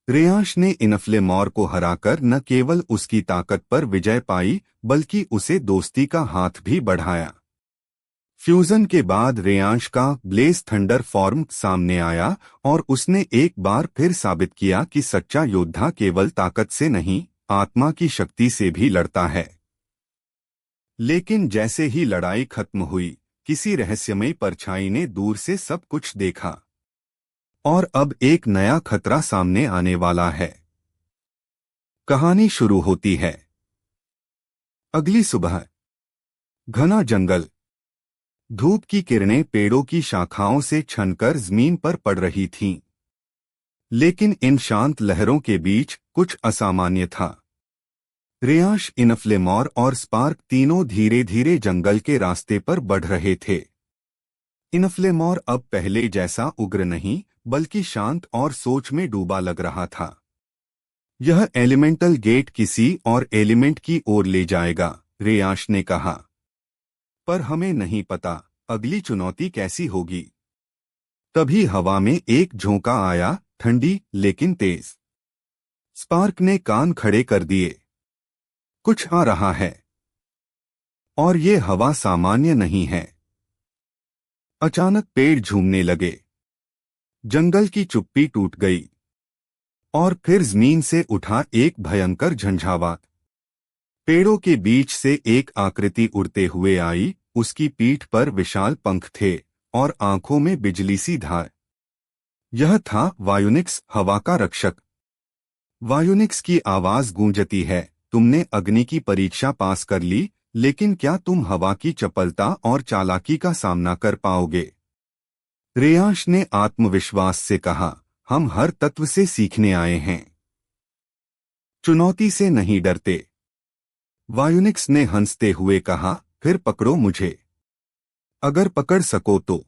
रेयांश ने इनफ्लेमॉर को हराकर न केवल उसकी ताकत पर विजय पाई बल्कि उसे दोस्ती का हाथ भी बढ़ाया। फ्यूजन के बाद रेयांश का ब्लेज थंडर फॉर्म सामने आया और उसने एक बार फिर साबित किया कि सच्चा योद्धा केवल ताकत से नहीं, आत्मा की शक्ति से भी लड़ता है। लेकिन जैसे ही लड़ाई खत्म हुई, किसी रहस्यमयी परछाई ने दूर से सब कुछ देखा और अब एक नया खतरा सामने आने वाला है। कहानी शुरू होती है। अगली सुबह, घना जंगल, धूप की किरणें पेड़ों की शाखाओं से छनकर जमीन पर पड़ रही थीं। लेकिन इन शांत लहरों के बीच कुछ असामान्य था। रेयांश, इनफ्लेमॉर और स्पार्क तीनों धीरे धीरे जंगल के रास्ते पर बढ़ रहे थे। इनफ्लेमॉर अब पहले जैसा उग्र नहीं बल्कि शांत और सोच में डूबा लग रहा था। यह एलिमेंटल गेट किसी और एलिमेंट की ओर ले जाएगा, रेयांश ने कहा। पर हमें नहीं पता अगली चुनौती कैसी होगी। तभी हवा में एक झोंका आया, ठंडी लेकिन तेज। स्पार्क ने कान खड़े कर दिए। कुछ आ रहा है और ये हवा सामान्य नहीं है। अचानक पेड़ झूमने लगे, जंगल की चुप्पी टूट गई और फिर जमीन से उठा एक भयंकर झंझावात। पेड़ों के बीच से एक आकृति उड़ते हुए आई, उसकी पीठ पर विशाल पंख थे और आंखों में बिजली सी धार। यह था वायुनिक्स, हवा का रक्षक। वायुनिक्स की आवाज गूंजती है, तुमने अग्नि की परीक्षा पास कर ली, लेकिन क्या तुम हवा की चपलता और चालाकी का सामना कर पाओगे? रेयांश ने आत्मविश्वास से कहा, हम हर तत्व से सीखने आए हैं, चुनौती से नहीं डरते। वायुनिक्स ने हंसते हुए कहा, फिर पकड़ो मुझे, अगर पकड़ सको तो।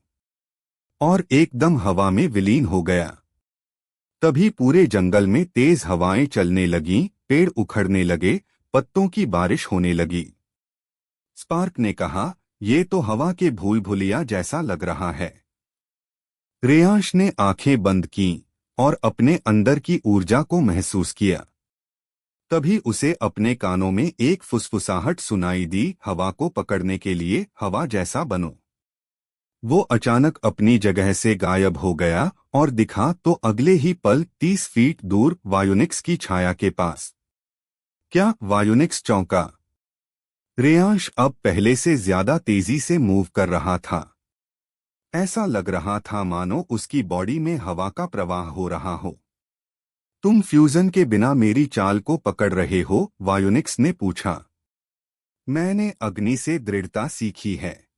और एकदम हवा में विलीन हो गया। तभी पूरे जंगल में तेज हवाएं चलने लगीं, पेड़ उखड़ने लगे, पत्तों की बारिश होने लगी। स्पार्क ने कहा, ये तो हवा के भूल भुलिया जैसा लग रहा है। रेयांश ने आंखें बंद कीं और अपने अंदर की ऊर्जा को महसूस किया। तभी उसे अपने कानों में एक फुसफुसाहट सुनाई दी, हवा को पकड़ने के लिए हवा जैसा बनो। वो अचानक अपनी जगह से गायब हो गया और दिखा तो अगले ही पल 30 फीट दूर वायुनिक्स की छाया के पास। क्या? वायुनिक्स चौंका। रेयांश अब पहले से ज्यादा तेजी से मूव कर रहा था। ऐसा लग रहा था मानो उसकी बॉडी में हवा का प्रवाह हो रहा हो। तुम फ्यूजन के बिना मेरी चाल को पकड़ रहे हो? वायुनिक्स ने पूछा। मैंने अग्नि से दृढ़ता सीखी है,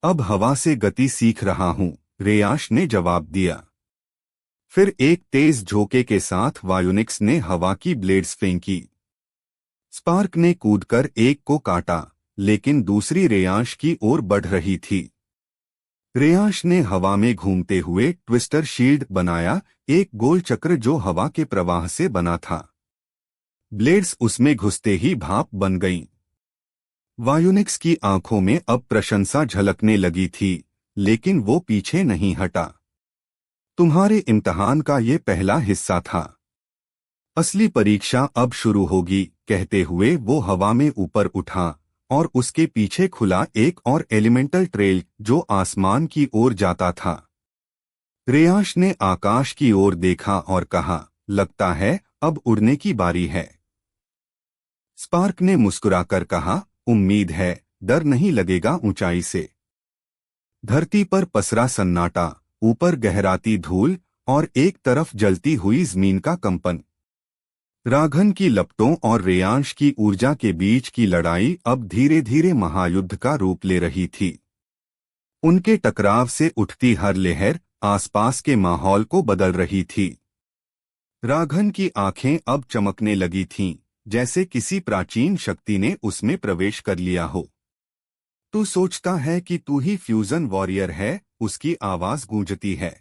अब हवा से गति सीख रहा हूं, रेयांश ने जवाब दिया। फिर एक तेज झोंके के साथ वायुनिक्स ने हवा की ब्लेड्स फेंकी। स्पार्क ने कूदकर एक को काटा, लेकिन दूसरी रेयांश की ओर बढ़ रही थी। रेयांश ने हवा में घूमते हुए ट्विस्टर शील्ड बनाया, एक गोल चक्र जो हवा के प्रवाह से बना था। ब्लेड्स उसमें घुसते ही भाप बन गईं। वायुनिक्स की आंखों में अब प्रशंसा झलकने लगी थी, लेकिन वो पीछे नहीं हटा। तुम्हारे इम्तिहान का ये पहला हिस्सा था, असली परीक्षा अब शुरू होगी, कहते हुए वो हवा में ऊपर उठा और उसके पीछे खुला एक और एलिमेंटल ट्रेल जो आसमान की ओर जाता था। रेयांश ने आकाश की ओर देखा और कहा, लगता है अब उड़ने की बारी है। स्पार्क ने मुस्कुराकर कहा, उम्मीद है, डर नहीं लगेगा ऊंचाई से। धरती पर पसरा सन्नाटा, ऊपर गहराती धूल और एक तरफ जलती हुई जमीन का कंपन। राघन की लपटों और रेयांश की ऊर्जा के बीच की लड़ाई अब धीरे धीरे महायुद्ध का रूप ले रही थी। उनके टकराव से उठती हर लहर आसपास के माहौल को बदल रही थी। राघन की आंखें अब चमकने लगी थीं, जैसे किसी प्राचीन शक्ति ने उसमें प्रवेश कर लिया हो। तू सोचता है कि तू ही फ्यूजन वॉरियर है? उसकी आवाज गूंजती है।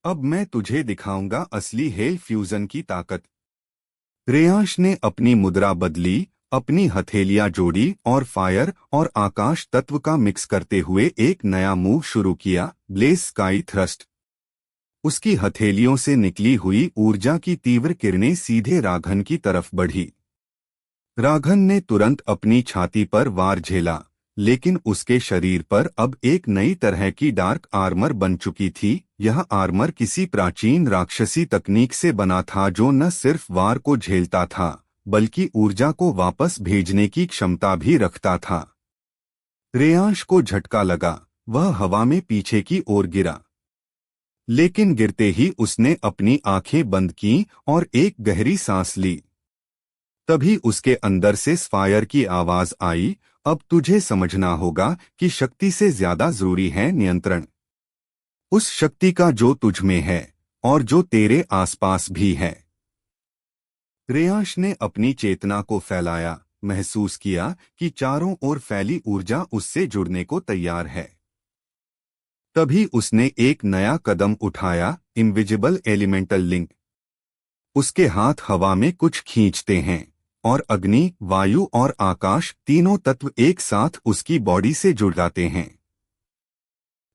अब मैं तुझे दिखाऊंगा असली हेल फ्यूजन की ताकत। रेयांश ने अपनी मुद्रा बदली, अपनी हथेलियां जोड़ी और फायर और आकाश तत्व का मिक्स करते हुए एक नया मूव शुरू किया, ब्लेज स्काई थ्रस्ट। उसकी हथेलियों से निकली हुई ऊर्जा की तीव्र किरणें सीधे राघन की तरफ बढ़ी। राघन ने तुरंत अपनी छाती पर वार झेला, लेकिन उसके शरीर पर अब एक नई तरह की डार्क आर्मर बन चुकी थी। यह आर्मर किसी प्राचीन राक्षसी तकनीक से बना था, जो न सिर्फ वार को झेलता था बल्कि ऊर्जा को वापस भेजने की क्षमता भी रखता था। रेयांश को झटका लगा। वह हवा में पीछे की ओर गिरा, लेकिन गिरते ही उसने अपनी आंखें बंद की और एक गहरी सांस ली। तभी उसके अंदर से स्फायर की आवाज आई, अब तुझे समझना होगा कि शक्ति से ज्यादा जरूरी है नियंत्रण। उस शक्ति का जो तुझ में है और जो तेरे आसपास भी है। रेयांश ने अपनी चेतना को फैलाया, महसूस किया कि चारों ओर फैली ऊर्जा उससे जुड़ने को तैयार है। तभी उसने एक नया कदम उठाया, इनविजिबल एलिमेंटल लिंक। उसके हाथ हवा में कुछ खींचते हैं और अग्नि, वायु और आकाश तीनों तत्व एक साथ उसकी बॉडी से जुड़ जाते हैं।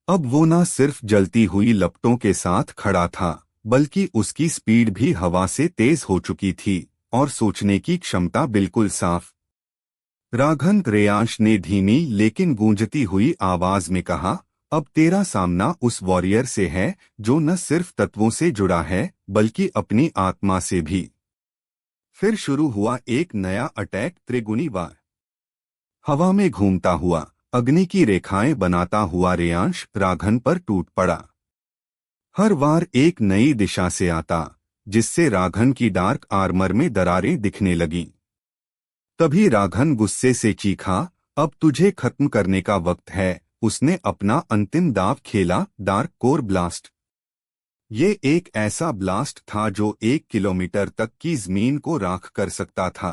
अब वो न सिर्फ जलती हुई लपटों के साथ खड़ा था, बल्कि उसकी स्पीड भी हवा से तेज हो चुकी थी और सोचने की क्षमता बिल्कुल साफ। राघन, रेयांश ने धीमी लेकिन गूंजती हुई आवाज में कहा, अब तेरा सामना उस वॉरियर से है जो न सिर्फ तत्वों से जुड़ा है बल्कि अपनी आत्मा से भी। फिर शुरू हुआ एक नया अटैक, त्रिगुणी वार। हवा में घूमता हुआ, अग्नि की रेखाएं बनाता हुआ रेयांश राघन पर टूट पड़ा। हर वार एक नई दिशा से आता, जिससे राघन की डार्क आर्मर में दरारें दिखने लगीं। तभी राघन गुस्से से चीखा, अब तुझे खत्म करने का वक्त है। उसने अपना अंतिम दांव खेला, डार्क कोर ब्लास्ट। ये एक ऐसा ब्लास्ट था जो 1 किलोमीटर तक की जमीन को राख कर सकता था।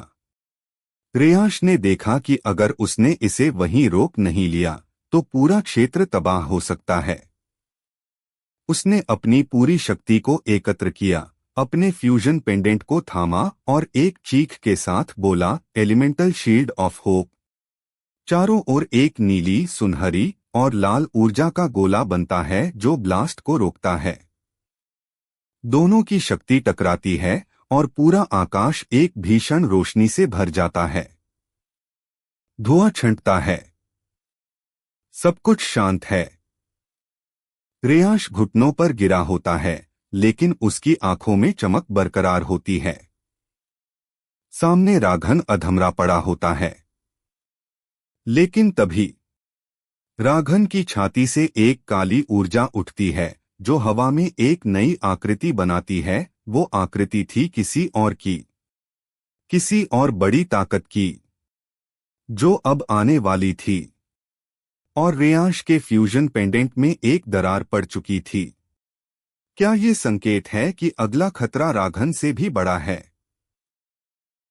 रेयांश ने देखा कि अगर उसने इसे वहीं रोक नहीं लिया तो पूरा क्षेत्र तबाह हो सकता है। उसने अपनी पूरी शक्ति को एकत्र किया, अपने फ्यूजन पेंडेंट को थामा और एक चीख के साथ बोला, एलिमेंटल शील्ड ऑफ होप। चारों ओर एक नीली, सुनहरी और लाल ऊर्जा का गोला बनता है जो ब्लास्ट को रोकता है। दोनों की शक्ति टकराती है और पूरा आकाश एक भीषण रोशनी से भर जाता है। धुआं छंटता है। सब कुछ शांत है। रेयांश घुटनों पर गिरा होता है, लेकिन उसकी आंखों में चमक बरकरार होती है। सामने राघन अधमरा पड़ा होता है। लेकिन तभी राघन की छाती से एक काली ऊर्जा उठती है जो हवा में एक नई आकृति बनाती है। वो आकृति थी किसी और की, किसी और बड़ी ताकत की, जो अब आने वाली थी। और रेयांश के फ्यूजन पेंडेंट में एक दरार पड़ चुकी थी। क्या ये संकेत है कि अगला खतरा राघन से भी बड़ा है?